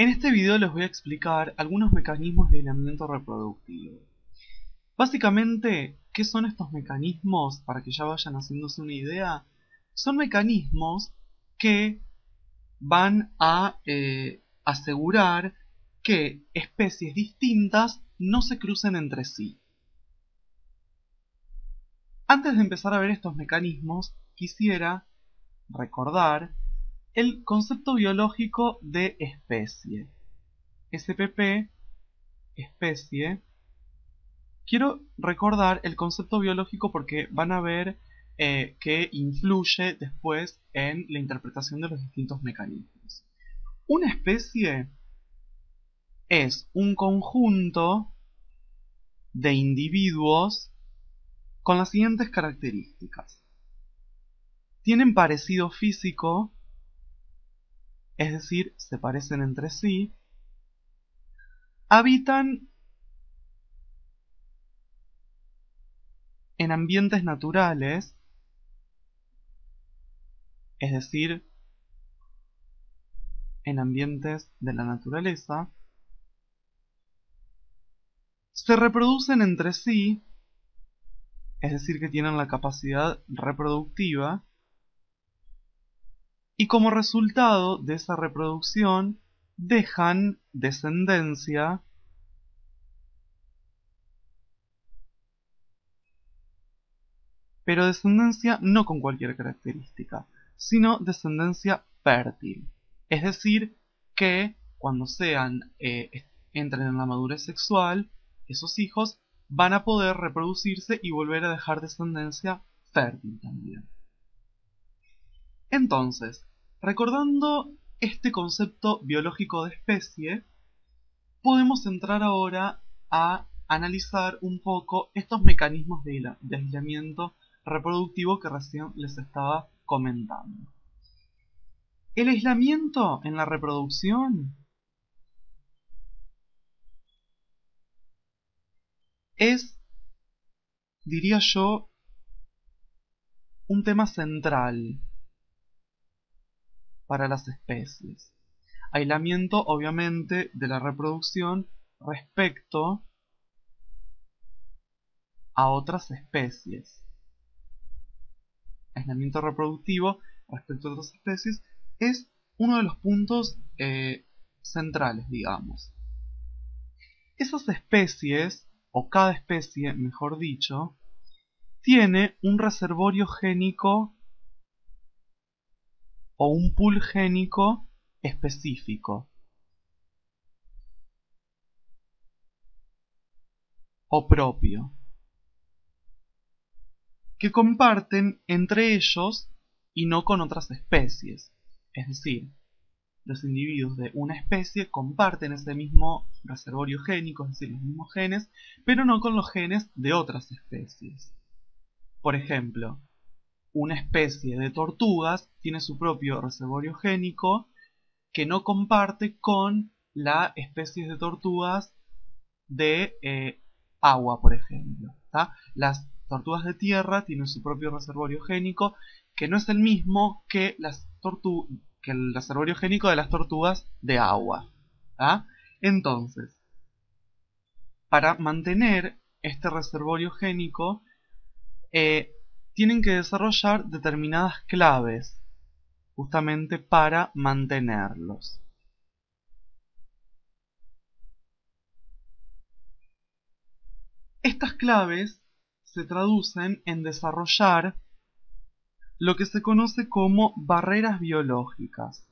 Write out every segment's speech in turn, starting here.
En este video les voy a explicar algunos mecanismos de aislamiento reproductivo. Básicamente, ¿qué son estos mecanismos? Para que ya vayan haciéndose una idea. Son mecanismos que van a asegurar que especies distintas no se crucen entre sí. Antes de empezar a ver estos mecanismos, quisiera recordar el concepto biológico de especie. SPP, especie. Quiero recordar el concepto biológico porque van a ver que influye después en la interpretación de los distintos mecanismos. Una especie es un conjunto de individuos con las siguientes características. Tienen parecido físico, es decir, se parecen entre sí. Habitan en ambientes naturales, es decir, en ambientes de la naturaleza. Se reproducen entre sí, es decir, que tienen la capacidad reproductiva. Y como resultado de esa reproducción, dejan descendencia pero descendencia no con cualquier característica, sino descendencia fértil. Es decir, que cuando entren en la madurez sexual, esos hijos van a poder reproducirse y volver a dejar descendencia fértil también. Entonces, recordando este concepto biológico de especie, podemos entrar ahora a analizar un poco estos mecanismos de aislamiento reproductivo que recién les estaba comentando. El aislamiento en la reproducción es, diría yo, un tema central para las especies. Aislamiento, obviamente, de la reproducción respecto a otras especies. Aislamiento reproductivo respecto a otras especies es uno de los puntos centrales, digamos. Esas especies, o cada especie, mejor dicho, tiene un reservorio génico o un pool génico específico o propio, que comparten entre ellos y no con otras especies. Es decir, los individuos de una especie comparten ese mismo reservorio génico, es decir, los mismos genes, pero no con los genes de otras especies. Por ejemplo, una especie de tortugas tiene su propio reservorio génico que no comparte con la especie de tortugas de agua, por ejemplo. ¿Tá? Las tortugas de tierra tienen su propio reservorio génico que no es el mismo que el reservorio génico de las tortugas de agua. ¿Tá? Entonces, para mantener este reservorio génico, tienen que desarrollar determinadas claves justamente para mantenerlos. Estas claves se traducen en desarrollar lo que se conoce como barreras biológicas.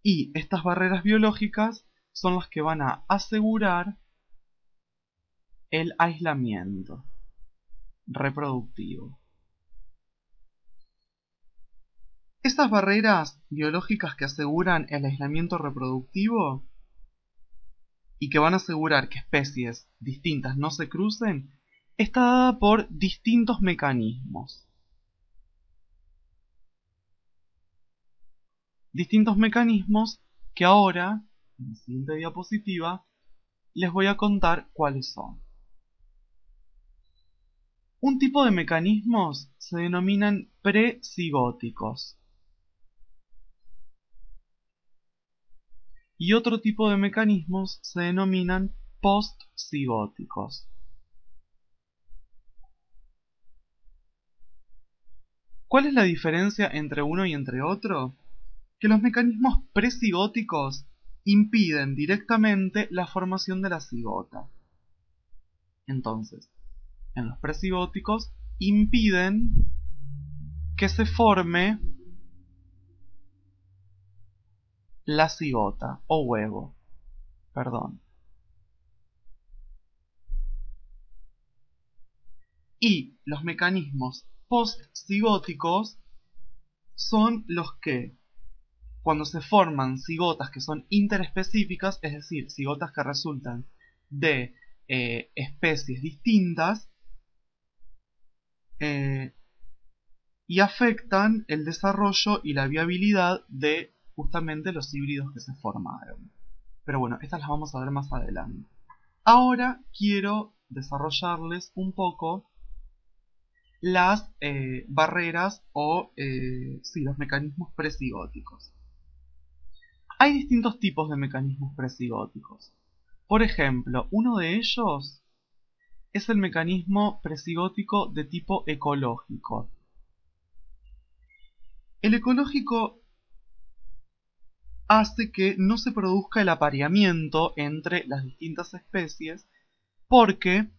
Y estas barreras biológicas son las que van a asegurar el aislamiento reproductivo. Estas barreras biológicas que aseguran el aislamiento reproductivo y que van a asegurar que especies distintas no se crucen, está dada por distintos mecanismos. Distintos mecanismos que ahora, en la siguiente diapositiva, les voy a contar cuáles son. Un tipo de mecanismos se denominan precigóticos y otro tipo de mecanismos se denominan postcigóticos. ¿Cuál es la diferencia entre uno y entre otro? Que los mecanismos precigóticos impiden directamente la formación de la cigota. Entonces, en los precigóticos impiden que se forme la cigota o huevo, perdón. Y los mecanismos postcigóticos son los que, cuando se forman cigotas que son interespecíficas, es decir, cigotas que resultan de especies distintas, y afectan el desarrollo y la viabilidad de justamente los híbridos que se formaron. Pero bueno, estas las vamos a ver más adelante. Ahora quiero desarrollarles un poco las barreras o los mecanismos precigóticos. Hay distintos tipos de mecanismos precigóticos. Por ejemplo, uno de ellos es el mecanismo precigótico de tipo ecológico. El ecológico hace que no se produzca el apareamiento entre las distintas especies porque,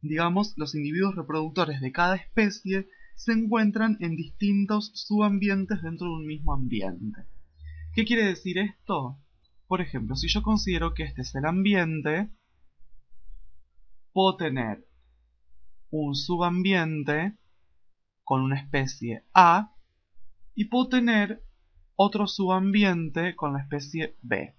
digamos, los individuos reproductores de cada especie se encuentran en distintos subambientes dentro de un mismo ambiente. ¿Qué quiere decir esto? Por ejemplo, si yo considero que este es el ambiente, puedo tener un subambiente con una especie A y puedo tener otro subambiente con la especie B.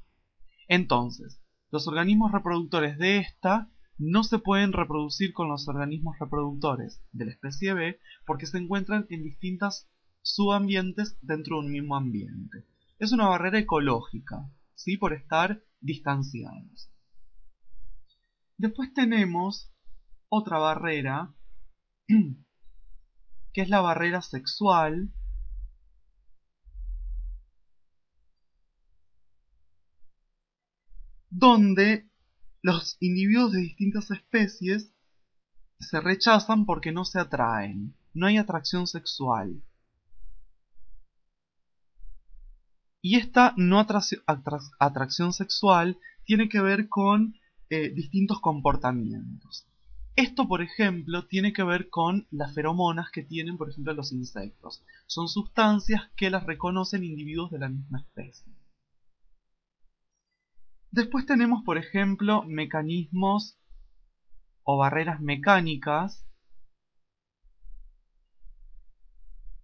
Entonces, los organismos reproductores de esta no se pueden reproducir con los organismos reproductores de la especie B porque se encuentran en distintos subambientes dentro de un mismo ambiente. Es una barrera ecológica, ¿sí? Por estar distanciados. Después tenemos otra barrera, que es la barrera sexual, donde los individuos de distintas especies se rechazan porque no se atraen, no hay atracción sexual. Y esta no atracción sexual tiene que ver con distintos comportamientos. Esto, por ejemplo, tiene que ver con las feromonas que tienen, por ejemplo, los insectos. Son sustancias que las reconocen individuos de la misma especie. Después tenemos, por ejemplo, mecanismos o barreras mecánicas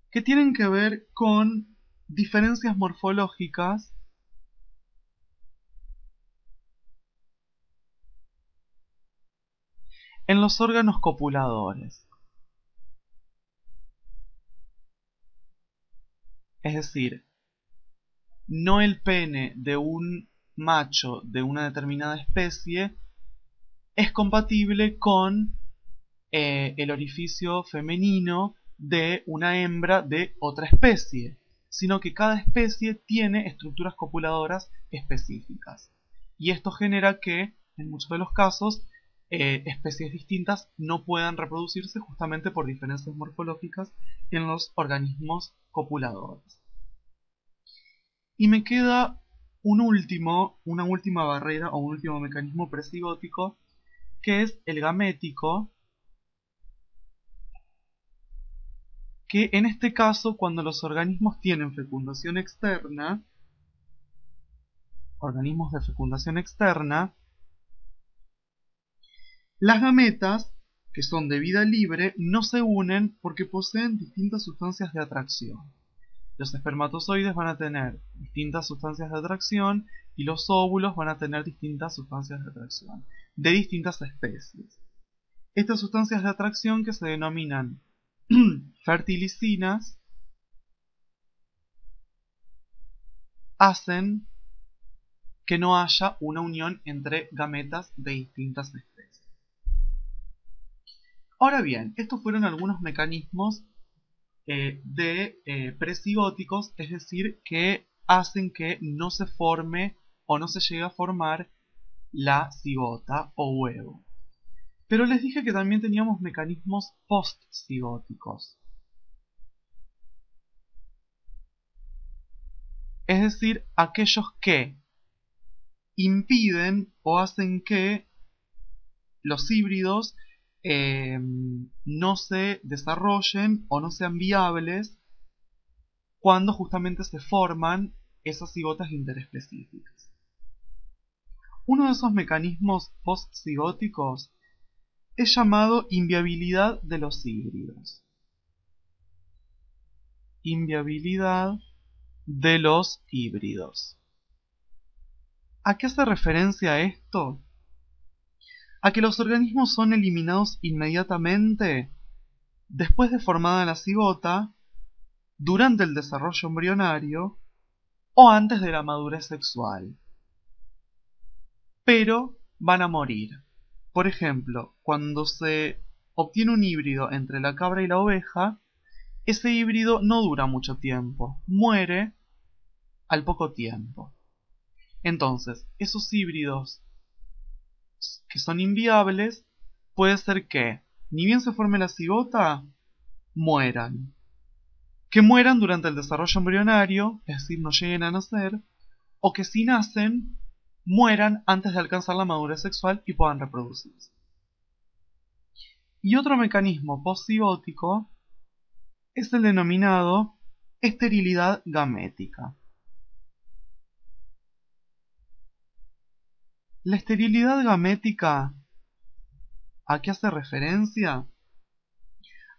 que tienen que ver con diferencias morfológicas en los órganos copuladores. Es decir, no el pene de un macho de una determinada especie es compatible con el orificio femenino de una hembra de otra especie, sino que cada especie tiene estructuras copuladoras específicas. Y esto genera que, en muchos de los casos, especies distintas no puedan reproducirse justamente por diferencias morfológicas en los organismos copuladores. Y me queda una última barrera o un último mecanismo precigótico, que es el gamético, que en este caso, cuando los organismos tienen fecundación externa, organismos de fecundación externa, las gametas, que son de vida libre, no se unen porque poseen distintas sustancias de atracción. Los espermatozoides van a tener distintas sustancias de atracción y los óvulos van a tener distintas sustancias de atracción, de distintas especies. Estas sustancias de atracción, que se denominan fertilicinas, hacen que no haya una unión entre gametas de distintas especies. Ahora bien, estos fueron algunos mecanismos de precigóticos, es decir, que hacen que no se forme o no se llegue a formar la cigota o huevo. Pero les dije que también teníamos mecanismos postcigóticos. Es decir, aquellos que impiden o hacen que los híbridos no se desarrollen o no sean viables cuando justamente se forman esas cigotas interespecíficas. Uno de esos mecanismos postcigóticos es llamado inviabilidad de los híbridos. Inviabilidad de los híbridos. ¿A qué hace referencia esto? A que los organismos son eliminados inmediatamente después de formada la cigota, durante el desarrollo embrionario o antes de la madurez sexual. Pero van a morir. Por ejemplo, cuando se obtiene un híbrido entre la cabra y la oveja, ese híbrido no dura mucho tiempo, muere al poco tiempo. Entonces, esos híbridos que son inviables, puede ser que, ni bien se forme la cigota, mueran. Que mueran durante el desarrollo embrionario, es decir, no lleguen a nacer, o que si nacen, mueran antes de alcanzar la madurez sexual y puedan reproducirse. Y otro mecanismo postcigótico es el denominado esterilidad gamética. La esterilidad gamética, ¿a qué hace referencia?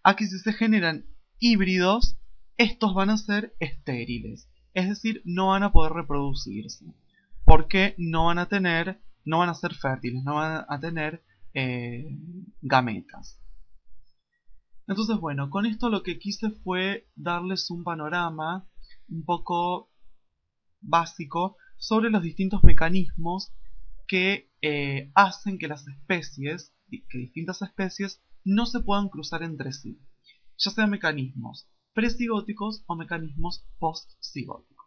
A que si se generan híbridos, estos van a ser estériles, es decir, no van a poder reproducirse, porque no van a ser fértiles, no van a tener gametas. Entonces, bueno, con esto lo que quise fue darles un panorama un poco básico sobre los distintos mecanismos que hacen que que distintas especies no se puedan cruzar entre sí, ya sean mecanismos precigóticos o mecanismos postcigóticos.